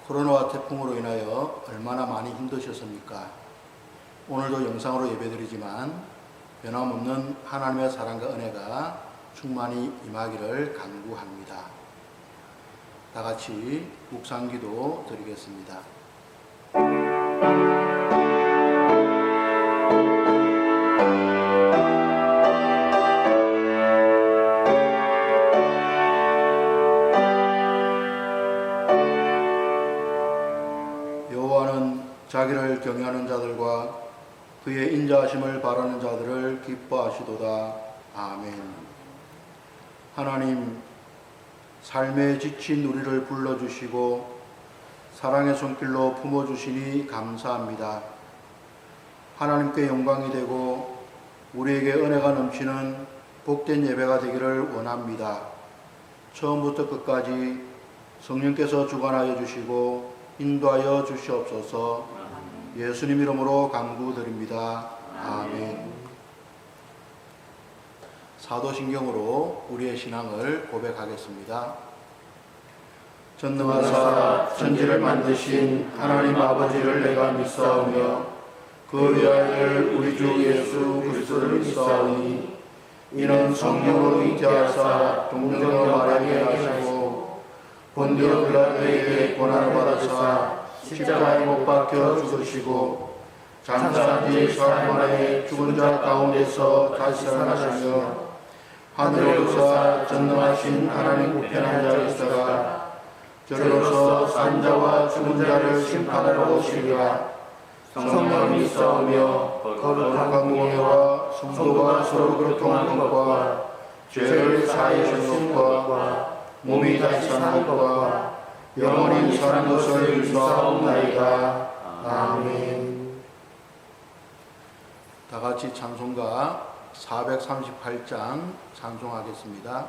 코로나와 태풍으로 인하여 얼마나 많이 힘드셨습니까? 오늘도 영상으로 예배드리지만 변함없는 하나님의 사랑과 은혜가 충만히 임하기를 간구합니다. 다 같이 묵상기도 드리겠습니다. 여호와는 자기를 경외하는 자들과 그의 인자하심을 바라는 자들을 기뻐하시도다. 아멘. 하나님, 삶에 지친 우리를 불러주시고 사랑의 손길로 품어주시니 감사합니다. 하나님께 영광이 되고 우리에게 은혜가 넘치는 복된 예배가 되기를 원합니다. 처음부터 끝까지 성령께서 주관하여 주시고 인도하여 주시옵소서. 예수님 이름으로 간구드립니다. 아멘. 사도신경으로 우리의 신앙을 고백하겠습니다. 전능하사 천지를 만드신 하나님 아버지를 내가 믿사오며 그 위아들 우리 주 예수 그리스도를 믿사오니 이는 성령으로 잉태하사 동정녀 마리아에게 하시고 본디오 빌라도에게 고난을 받으사 십자가에 못 박혀 죽으시고 장사한 지 사흘 만에 죽은 자 가운데서 다시 살아나시며 하늘에 오르사 전능하신 하나님 우편한 자에 있다가 저로서 산자와 죽은 자를 심판하러 오시리라. 성령을 믿사오며 거룩한 공예와 성도가 서로 교통하는 것과 죄를 사하여 주시는 것과 몸이 다시 사는 것과 영원히 사는 것을 믿사옵나이다. 아멘. 다 같이 찬송가 438장 찬송하겠습니다.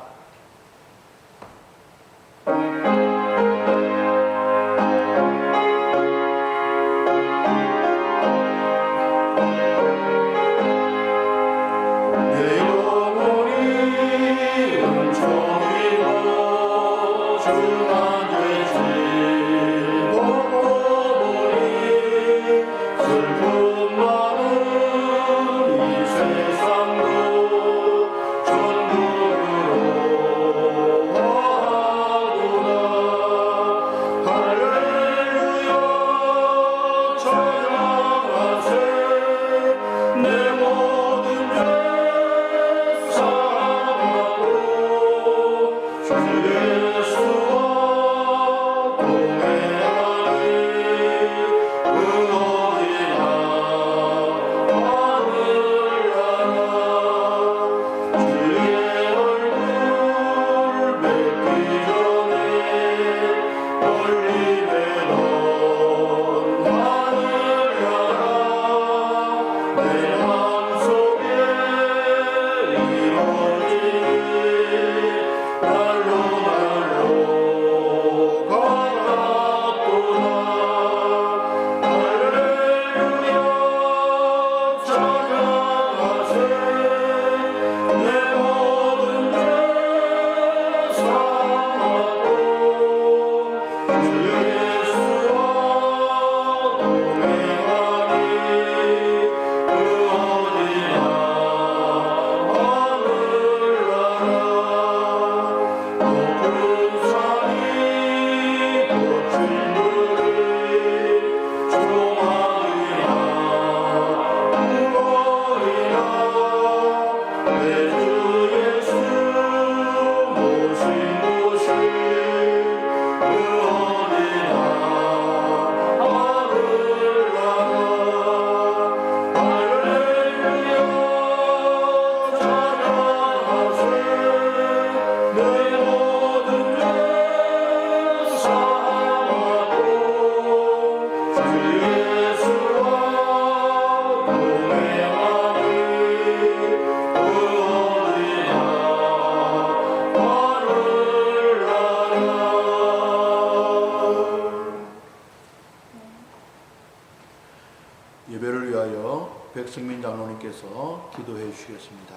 예배를 위하여 백승민 장로님께서 기도해 주시겠습니다.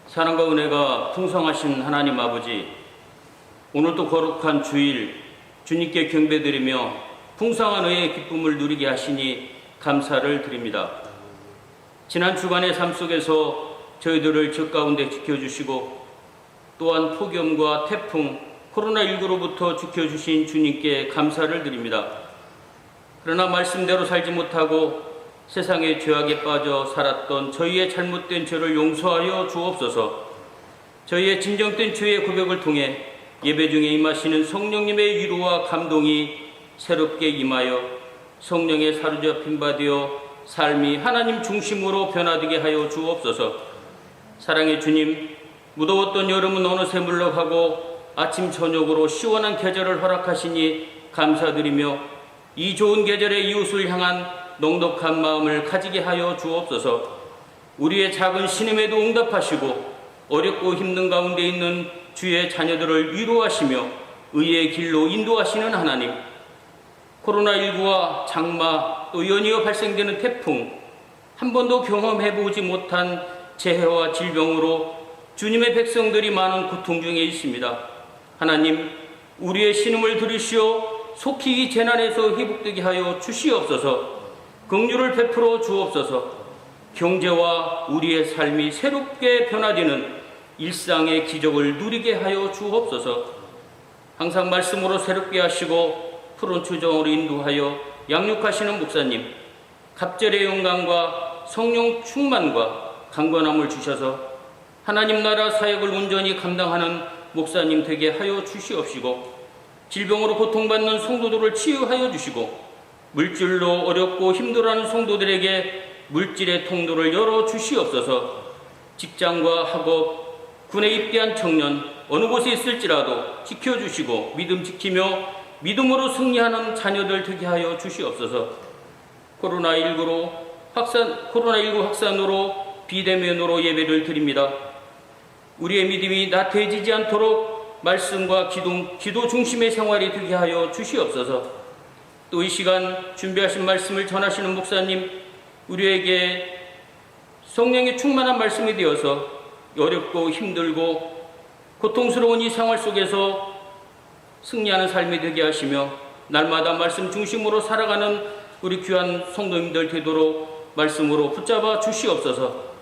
사랑과 은혜가 풍성하신 하나님 아버지, 오늘도 거룩한 주일 주님께 경배드리며 풍성한 의의 기쁨을 누리게 하시니 감사를 드립니다. 지난 주간의 삶 속에서 저희들을 적 가운데 지켜주시고 또한 폭염과 태풍, 코로나19로부터 지켜주신 주님께 감사를 드립니다. 그러나 말씀대로 살지 못하고 세상의 죄악에 빠져 살았던 저희의 잘못된 죄를 용서하여 주옵소서. 저희의 진정된 죄의 고백을 통해 예배 중에 임하시는 성령님의 위로와 감동이 새롭게 임하여 성령의 사로잡힌 바 되어 삶이 하나님 중심으로 변화되게 하여 주옵소서. 사랑의 주님, 무더웠던 여름은 어느새 물러가고 아침 저녁으로 시원한 계절을 허락하시니 감사드리며 이 좋은 계절에 이웃을 향한 넉넉한 마음을 가지게 하여 주옵소서. 우리의 작은 신음에도 응답하시고 어렵고 힘든 가운데 있는 주의 자녀들을 위로하시며 의의 길로 인도하시는 하나님, 코로나19와 장마 또 연이어 발생되는 태풍, 한 번도 경험해보지 못한 재해와 질병으로 주님의 백성들이 많은 고통 중에 있습니다. 하나님, 우리의 신음을 들으시어 속히 이 재난에서 회복되게 하여 주시옵소서. 긍휼을 베풀어 주옵소서. 경제와 우리의 삶이 새롭게 변화되는 일상의 기적을 누리게 하여 주옵소서. 항상 말씀으로 새롭게 하시고 푸른 추정으로 인도하여 양육하시는 목사님, 갑절의 영광과 성령 충만과 강건함을 주셔서 하나님 나라 사역을 온전히 감당하는 목사님 되게 하여 주시옵시고, 질병으로 고통받는 성도들을 치유하여 주시고, 물질로 어렵고 힘들어하는 성도들에게 물질의 통로를 열어 주시옵소서. 직장과 학업, 군에 입대한 청년, 어느 곳에 있을지라도 지켜주시고 믿음 지키며 믿음으로 승리하는 자녀들 되게 하여 주시옵소서. 코로나19 확산으로 비대면으로 예배를 드립니다. 우리의 믿음이 나태해지지 않도록 말씀과 기도 중심의 생활이 되게 하여 주시옵소서. 또 이 시간 준비하신 말씀을 전하시는 목사님, 우리에게 성령의 충만한 말씀이 되어서 어렵고 힘들고 고통스러운 이 생활 속에서 승리하는 삶이 되게 하시며 날마다 말씀 중심으로 살아가는 우리 귀한 성도님들 되도록 말씀으로 붙잡아 주시옵소서.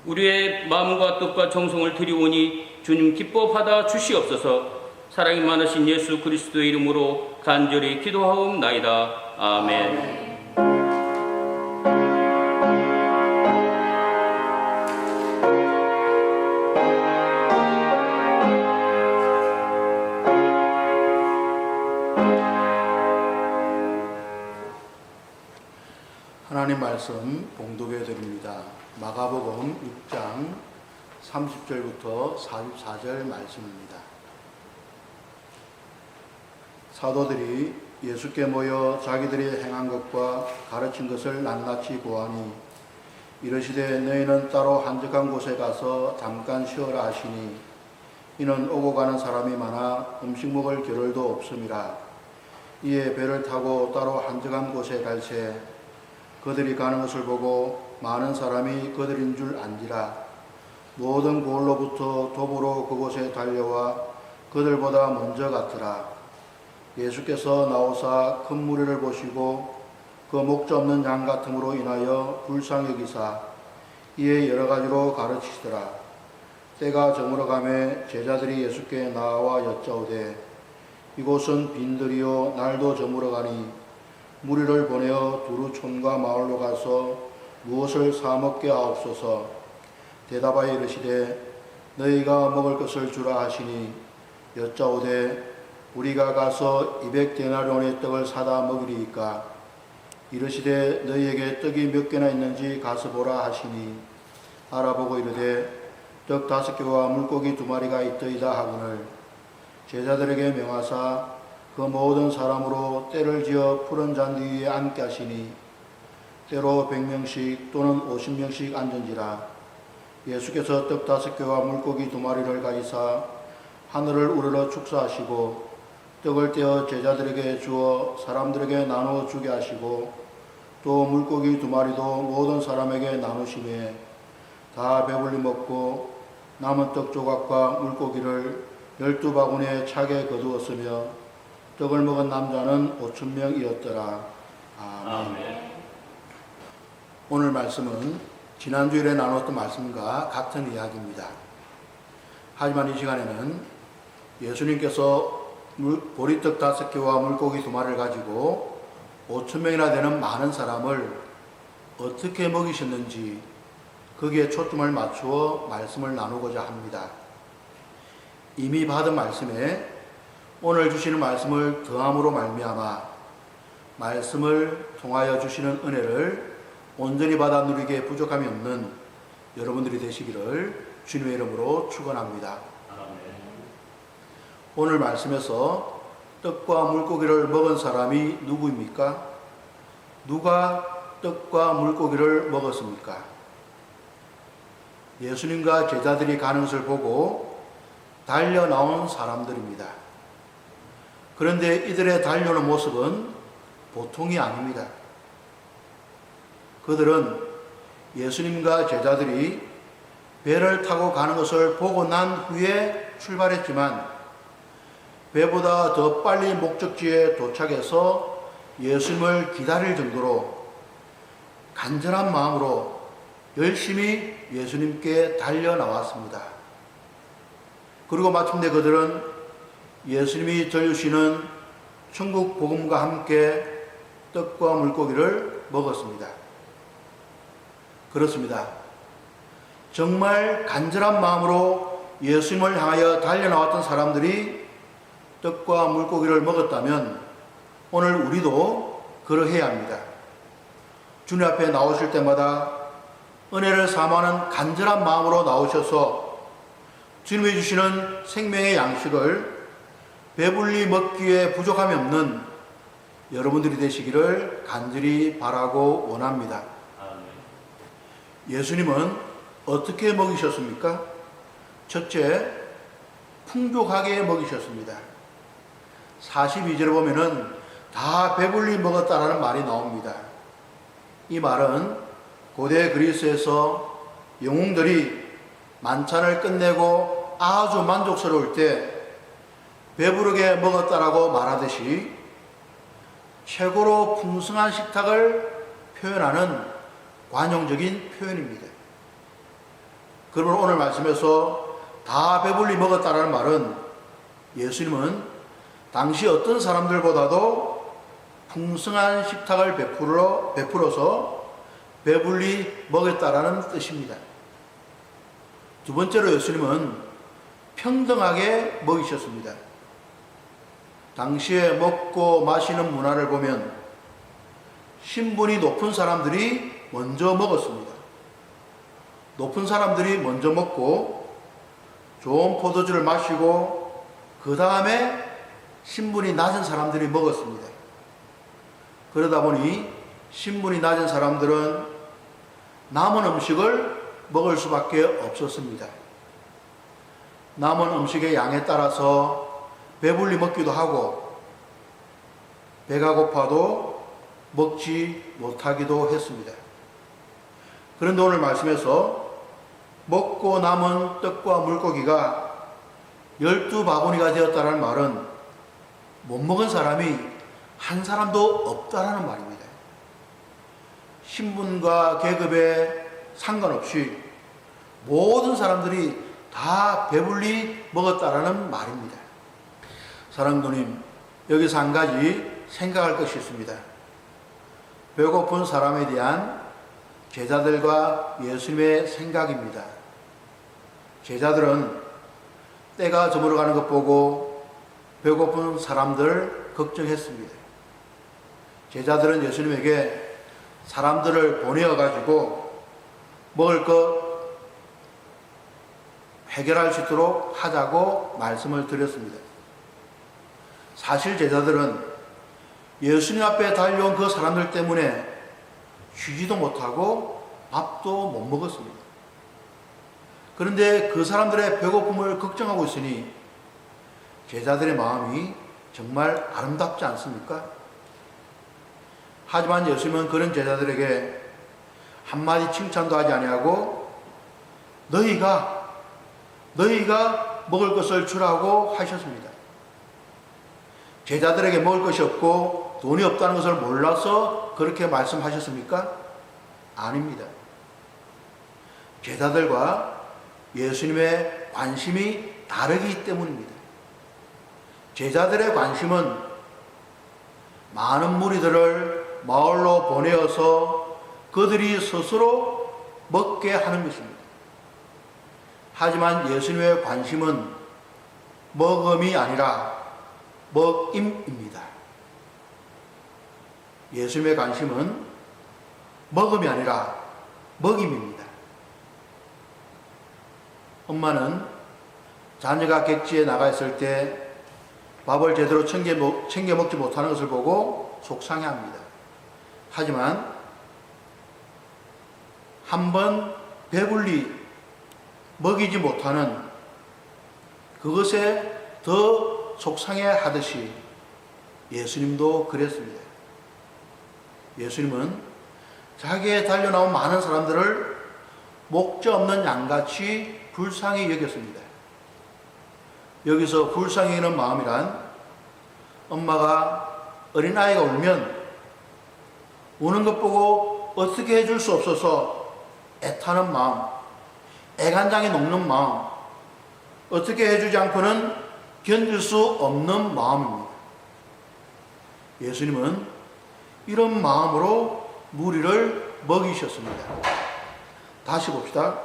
우리의 마음과 뜻과 정성을 드리오니 주님 기뻐 받아 주시옵소서. 사랑이 많으신 예수 그리스도의 이름으로 간절히 기도하옵나이다. 아멘. 하나님 말씀 봉독해 드립니다. 마가복음 6장 30절부터 44절 말씀입니다. 사도들이 예수께 모여 자기들이 행한 것과 가르친 것을 낱낱이 고하니 이르시되 너희는 따로 한적한 곳에 가서 잠깐 쉬어라 하시니 이는 오고 가는 사람이 많아 음식 먹을 겨를도 없음이라. 이에 배를 타고 따로 한적한 곳에 갈새 그들이 가는 것을 보고 많은 사람이 그들인 줄 안지라. 모든 고을로부터 도보로 그곳에 달려와 그들보다 먼저 갔더라. 예수께서 나오사 큰 무리를 보시고 그 목자 없는 양 같음으로 인하여 불쌍히 여기사 이에 여러 가지로 가르치시더라. 때가 저물어 가매 제자들이 예수께 나와 여짜오되 이곳은 빈들이요 날도 저물어 가니 무리를 보내어 두루 촌과 마을로 가서 무엇을 사 먹게 하옵소서. 대답하여 이르시되 너희가 먹을 것을 주라 하시니 여짜오되 우리가 가서 200데나리온의 떡을 사다 먹으리이까. 이르시되 너희에게 떡이 몇 개나 있는지 가서 보라 하시니 알아보고 이르되 떡 5개와 물고기 2마리가 있더이다 하거늘 제자들에게 명하사 그 모든 사람으로 때를 지어 푸른 잔디 위에 앉게 하시니 때로 100명씩 또는 50명씩 앉은지라. 예수께서 떡 5개와 물고기 2마리를 가지사 하늘을 우러러 축사하시고 떡을 떼어 제자들에게 주어 사람들에게 나누어 주게 하시고 또 물고기 2마리도 모든 사람에게 나누시매 다 배불리 먹고 남은 떡 조각과 물고기를 12바구니에 차게 거두었으며 떡을 먹은 남자는 5,000명이었더라. 아멘. 오늘 말씀은 지난주일에 나눴던 말씀과 같은 이야기입니다. 하지만 이 시간에는 예수님께서 보리떡 5개와 물고기 2마리를 가지고 5,000명이나 되는 많은 사람을 어떻게 먹이셨는지 거기에 초점을 맞추어 말씀을 나누고자 합니다. 이미 받은 말씀에 오늘 주시는 말씀을 더함으로 말미암아 말씀을 통하여 주시는 은혜를 온전히 받아 누리기에 부족함이 없는 여러분들이 되시기를 주님의 이름으로 축원합니다. 오늘 말씀에서 떡과 물고기를 먹은 사람이 누구입니까? 누가 떡과 물고기를 먹었습니까? 예수님과 제자들이 가는 것을 보고 달려 나온 사람들입니다. 그런데 이들의 달려오는 모습은 보통이 아닙니다. 그들은 예수님과 제자들이 배를 타고 가는 것을 보고 난 후에 출발했지만 배보다 더 빨리 목적지에 도착해서 예수님을 기다릴 정도로 간절한 마음으로 열심히 예수님께 달려 나왔습니다. 그리고 마침내 그들은 예수님이 전해주시는 천국 복음과 함께 떡과 물고기를 먹었습니다. 그렇습니다. 정말 간절한 마음으로 예수님을 향하여 달려 나왔던 사람들이 떡과 물고기를 먹었다면 오늘 우리도 그러해야 합니다. 주님 앞에 나오실 때마다 은혜를 사모하는 간절한 마음으로 나오셔서 주님이 주시는 생명의 양식을 배불리 먹기에 부족함이 없는 여러분들이 되시기를 간절히 바라고 원합니다. 예수님은 어떻게 먹이셨습니까? 첫째, 풍족하게 먹이셨습니다. 42절에 보면은 다 배불리 먹었다라는 말이 나옵니다. 이 말은 고대 그리스에서 영웅들이 만찬을 끝내고 아주 만족스러울 때 배부르게 먹었다라고 말하듯이 최고로 풍성한 식탁을 표현하는 관용적인 표현입니다. 그러면 오늘 말씀에서 다 배불리 먹었다라는 말은 예수님은 당시 어떤 사람들보다도 풍성한 식탁을 베풀어서 배불리 먹였다라는 뜻입니다. 두 번째로 예수님은 평등하게 먹이셨습니다. 당시에 먹고 마시는 문화를 보면 신분이 높은 사람들이 먼저 먹었습니다. 높은 사람들이 먼저 먹고 좋은 포도주를 마시고 그 다음에 신분이 낮은 사람들이 먹었습니다. 그러다 보니 신분이 낮은 사람들은 남은 음식을 먹을 수밖에 없었습니다. 남은 음식의 양에 따라서 배불리 먹기도 하고 배가 고파도 먹지 못하기도 했습니다. 그런데 오늘 말씀에서 먹고 남은 떡과 물고기가 12바구니가 되었다는 말은 못 먹은 사람이 한 사람도 없다라는 말입니다. 신분과 계급에 상관없이 모든 사람들이 다 배불리 먹었다라는 말입니다. 사랑도님, 여기서 한 가지 생각할 것이 있습니다. 배고픈 사람에 대한 제자들과 예수님의 생각입니다. 제자들은 때가 저물어가는 것 보고 배고픈 사람들 걱정했습니다. 제자들은 예수님에게 사람들을 보내어가지고 먹을 것 해결할 수 있도록 하자고 말씀을 드렸습니다. 사실 제자들은 예수님 앞에 달려온 그 사람들 때문에 쉬지도 못하고 밥도 못 먹었습니다. 그런데 그 사람들의 배고픔을 걱정하고 있으니 제자들의 마음이 정말 아름답지 않습니까? 하지만 예수님은 그런 제자들에게 한마디 칭찬도 하지 아니하고 너희가 먹을 것을 주라고 하셨습니다. 제자들에게 먹을 것이 없고 돈이 없다는 것을 몰라서 그렇게 말씀하셨습니까? 아닙니다. 제자들과 예수님의 관심이 다르기 때문입니다. 제자들의 관심은 많은 무리들을 마을로 보내어서 그들이 스스로 먹게 하는 것입니다. 하지만 예수님의 관심은 먹음이 아니라 먹임입니다. 예수님의 관심은 먹음이 아니라 먹임입니다. 엄마는 자녀가 객지에 나가 있을 때 밥을 제대로 챙겨 먹지 못하는 것을 보고 속상해합니다. 하지만 한번 배불리 먹이지 못하는 그것에 더 속상해하듯이 예수님도 그랬습니다. 예수님은 자기에 달려나온 많은 사람들을 목자 없는 양같이 불쌍히 여겼습니다. 여기서 불쌍히 여기는 마음이란 엄마가 어린아이가 울면 우는 것 보고 어떻게 해줄 수 없어서 애타는 마음, 애간장이 녹는 마음, 어떻게 해주지 않고는 견딜 수 없는 마음입니다. 예수님은 이런 마음으로 무리를 먹이셨습니다. 다시 봅시다.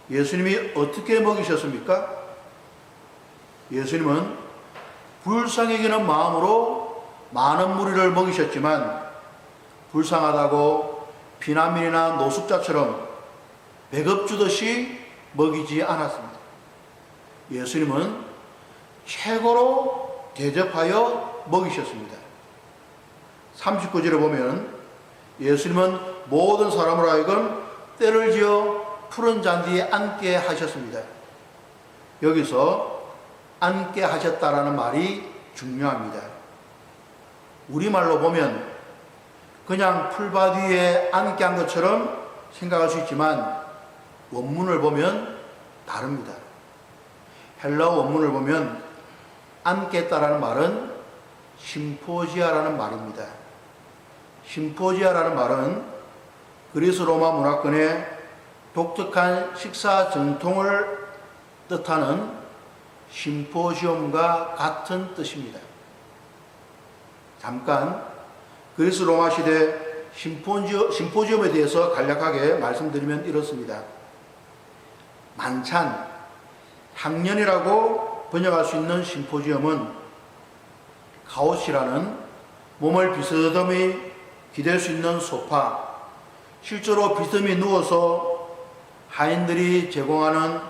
예수님이 어떻게 먹이셨습니까? 예수님은 불쌍히 여기는 마음으로 많은 무리를 먹이셨지만 불쌍하다고 피난민이나 노숙자처럼 배급 주듯이 먹이지 않았습니다. 예수님은 최고로 대접하여 먹이셨습니다. 39절에 보면 예수님은 모든 사람으로 하여금 때를 지어 푸른 잔디에 앉게 하셨습니다. 여기서 앉게 하셨다라는 말이 중요합니다. 우리말로 보면 그냥 풀밭 위에 앉게 한 것처럼 생각할 수 있지만 원문을 보면 다릅니다. 헬라어 원문을 보면 앉겠다라는 말은 심포지아라는 말입니다. 심포지아라는 말은 그리스 로마 문화권의 독특한 식사 전통을 뜻하는 심포지엄과 같은 뜻입니다. 잠깐 그리스 로마 시대 심포지엄에 대해서 간략하게 말씀드리면 이렇습니다. 만찬, 학년이라고 번역할 수 있는 심포지엄은 카오시라는 몸을 비스듬히 기댈 수 있는 소파, 실제로 비스듬히 누워서 하인들이 제공하는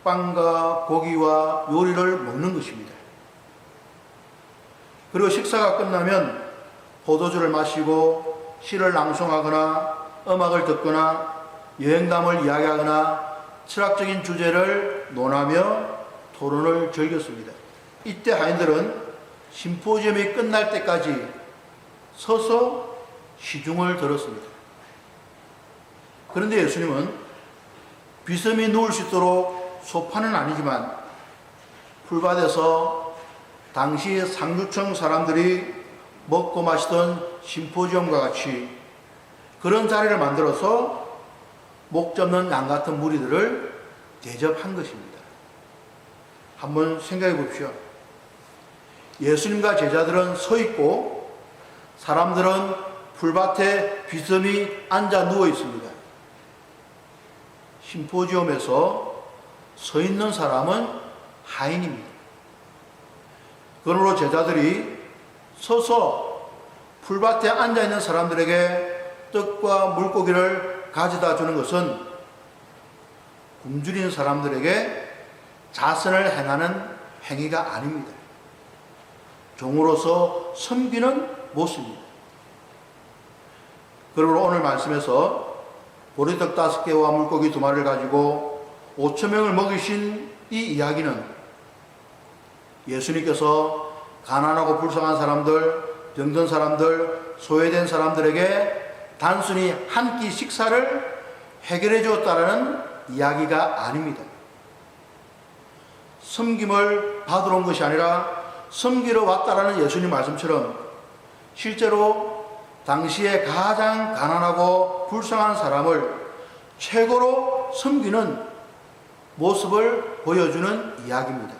빵과 고기와 요리를 먹는 것입니다. 그리고 식사가 끝나면 포도주를 마시고 시를 낭송하거나 음악을 듣거나 여행담을 이야기하거나 철학적인 주제를 논하며 토론을 즐겼습니다. 이때 하인들은 심포지엄이 끝날 때까지 서서 시중을 들었습니다. 그런데 예수님은 비스듬히 누울 수 있도록 소파는 아니지만 풀밭에서 당시 상류층 사람들이 먹고 마시던 심포지엄과 같이 그런 자리를 만들어서 목 잡는 양 같은 무리들을 대접한 것입니다. 한번 생각해 봅시오. 예수님과 제자들은 서 있고 사람들은 풀밭에 비스듬히 앉아 누워 있습니다. 심포지엄에서 서 있는 사람은 하인입니다. 그러므로 제자들이 서서 풀밭에 앉아 있는 사람들에게 떡과 물고기를 가져다 주는 것은 굶주린 사람들에게 자선을 행하는 행위가 아닙니다. 종으로서 섬기는 모습입니다. 그러므로 오늘 말씀에서 보리떡 5개와 물고기 2마리를 가지고 5,000명을 먹이신 이 이야기는 예수님께서 가난하고 불쌍한 사람들, 병든 사람들, 소외된 사람들에게 단순히 한 끼 식사를 해결해 주었다는 이야기가 아닙니다. 섬김을 받으러 온 것이 아니라 섬기러 왔다라는 예수님 말씀처럼 실제로 당시에 가장 가난하고 불쌍한 사람을 최고로 섬기는 모습을 보여주는 이야기입니다.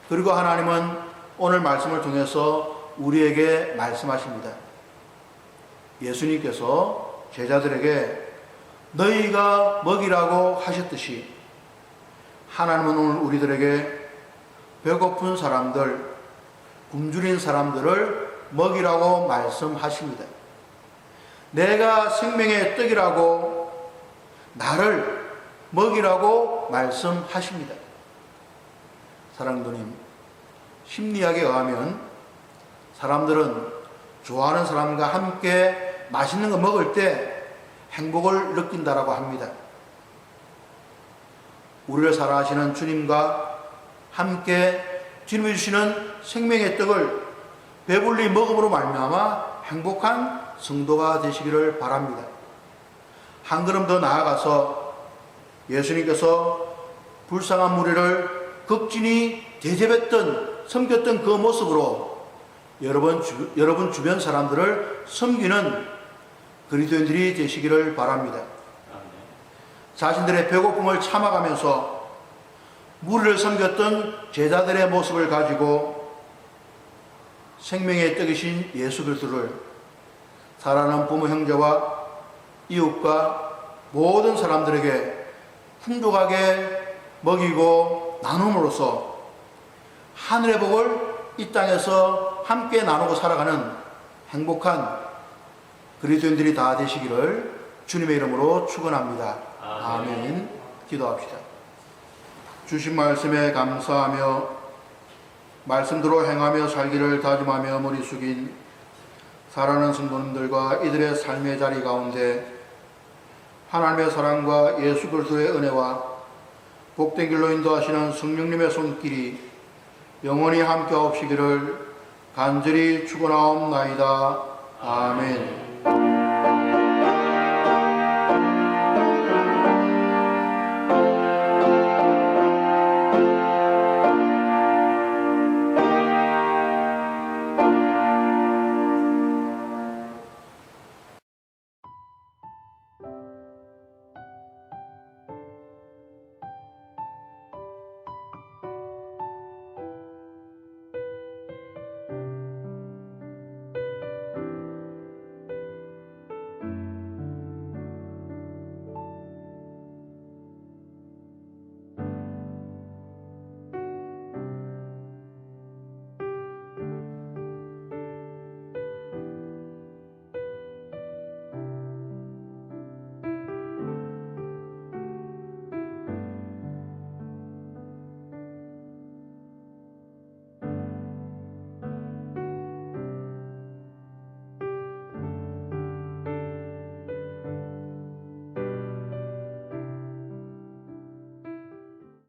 그리고 하나님은 오늘 말씀을 통해서 우리에게 말씀하십니다. 예수님께서 제자들에게 너희가 먹이라고 하셨듯이 하나님은 오늘 우리들에게 배고픈 사람들, 굶주린 사람들을 먹이라고 말씀하십니다. 내가 생명의 떡이라고 나를 먹이라고 말씀하십니다. 사랑도님, 심리학에 의하면 사람들은 좋아하는 사람과 함께 맛있는 거 먹을 때 행복을 느낀다라고 합니다. 우리를 사랑하시는 주님과 함께 주님이 주시는 생명의 떡을 배불리 먹음으로 말미암아 행복한 성도가 되시기를 바랍니다. 한 걸음 더 나아가서 예수님께서 불쌍한 무리를 극진히 대접했던, 섬겼던 그 모습으로 여러분 주변 사람들을 섬기는 그리스도인들이 되시기를 바랍니다. 자신들의 배고픔을 참아가면서 무리를 섬겼던 제자들의 모습을 가지고 생명의 떡이신 예수 그리스도를 사랑하는 부모 형제와 이웃과 모든 사람들에게 풍족하게 먹이고 나눔으로써 하늘의 복을 이 땅에서 함께 나누고 살아가는 행복한 그리스도인들이 다 되시기를 주님의 이름으로 축원합니다. 아멘. 기도합시다. 주신 말씀에 감사하며 말씀대로 행하며 살기를 다짐하며 머리 숙인 사랑하는 성도님들과 이들의 삶의 자리 가운데 하나님의 사랑과 예수 그리스도의 은혜와 복된 길로 인도하시는 성령님의 손길이 영원히 함께 하옵시기를 간절히 축원하옵나이다. 아멘.